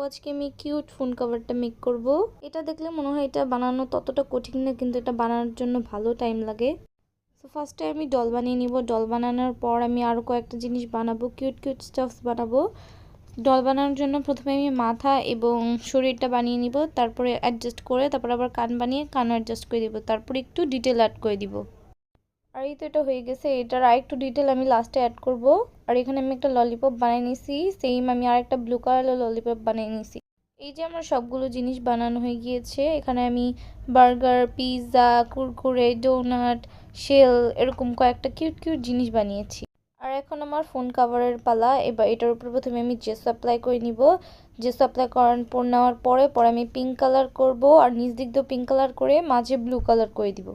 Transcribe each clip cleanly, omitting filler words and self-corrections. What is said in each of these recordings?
আজকে আমি cute phone কভারটা মেক করব। এটা দেখলে মনে হয় এটা বানানো ততটা কঠিন না, কিন্তু এটা বানানোর জন্য ভালো টাইম লাগে। তো ফার্স্টে আমি ডল বানিয়ে নিব। ডল বানানোর পর আমি আরও কয়েকটা জিনিস বানাবো, কিউট কিউট স্টাফস বানাবো। ডল বানানোর জন্য প্রথমে আমি মাথা এবং শরীরটা বানিয়ে নিব, তারপরে অ্যাডজাস্ট করে তারপর আবার কান বানিয়ে কানও অ্যাডজাস্ট করে দিব, তারপর একটু ডিটেল অ্যাড করে দিব। আর এই তো এটা হয়ে গেছে। এটার আরেকটু ডিটেল আমি লাস্টে অ্যাড করব। আর এখানে আমি একটা ললিপপ বানিয়ে নিছি, সেম আমি আরেকটা ব্লু কালারের ললিপপ বানিয়ে নিছি। এই যে আমার সবগুলো জিনিস বানানো হয়ে গিয়েছে। এখানে আমি burger, pizza, Kurkure, donut, shell এরকম কয়েকটা কিউট কিউট জিনিস বানিয়েছি। আর এখন আমার ফোন কাভারের পালা। এবার এটার উপর প্রথমে আমি জেস অ্যাপ্লাই করে নিব। জেস অ্যাপ্লাই নেওয়ার পরে আমি পিঙ্ক কালার করব, আর নিচ দিক দিয়ে পিঙ্ক কালার করে মাঝে ব্লু কালার করে দিব।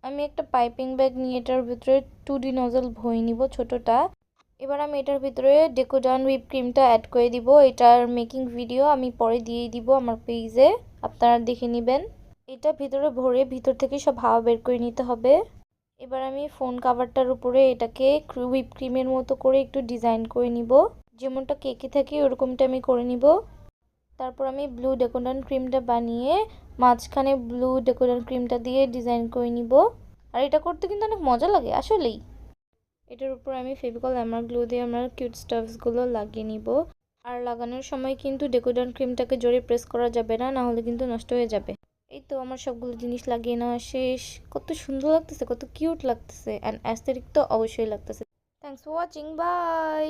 আমি একটা পাইপিং ব্যাগ নিয়ে এটার ভিতরে 2D নজল ভরে নিব ছোটটা। এবার আমি এটার ভিতরে ডেকোডান হুইপ ক্রিমটা অ্যাড করে দিব। এটার মেকিং ভিডিও আমি পরে দিয়ে দিব আমার পেজে, আপনারা দেখে নেবেন। এটা ভিতরে ভরে ভিতর থেকে সব হাওয়া বের করে নিতে হবে। এবার আমি ফোন কাভারটার উপরে এটাকে হুইপ ক্রিমের মতো করে একটু ডিজাইন করে নিব, যেমনটা কেকে থাকে ওরকমটা আমি করে নিব। তারপর আমি ব্লু ডেকোডান ক্রিমটা বানিয়ে মাঝখানে ব্লু ডেকোডান ক্রিমটা দিয়ে ডিজাইন করে নিব। আর এটা করতে কিন্তু অনেক মজা লাগে আসলেই। এটার উপর আমি ফেভিকল এমার গ্লু দিয়ে আমার কিউট স্টাফসগুলো লাগিয়ে নিব। আর লাগানোর সময় কিন্তু ডেকোডান ক্রিমটাকে জোরে প্রেস করা যাবে না, নাহলে কিন্তু নষ্ট হয়ে যাবে। এই তো আমার সবগুলো জিনিস লাগিয়ে নেওয়া শেষ। কত সুন্দর লাগতেছে, কত কিউট লাগতেছে, অ্যান্ড অ্যাস্থেটিক তো অবশ্যই লাগতেছে। Thanks for watching, by.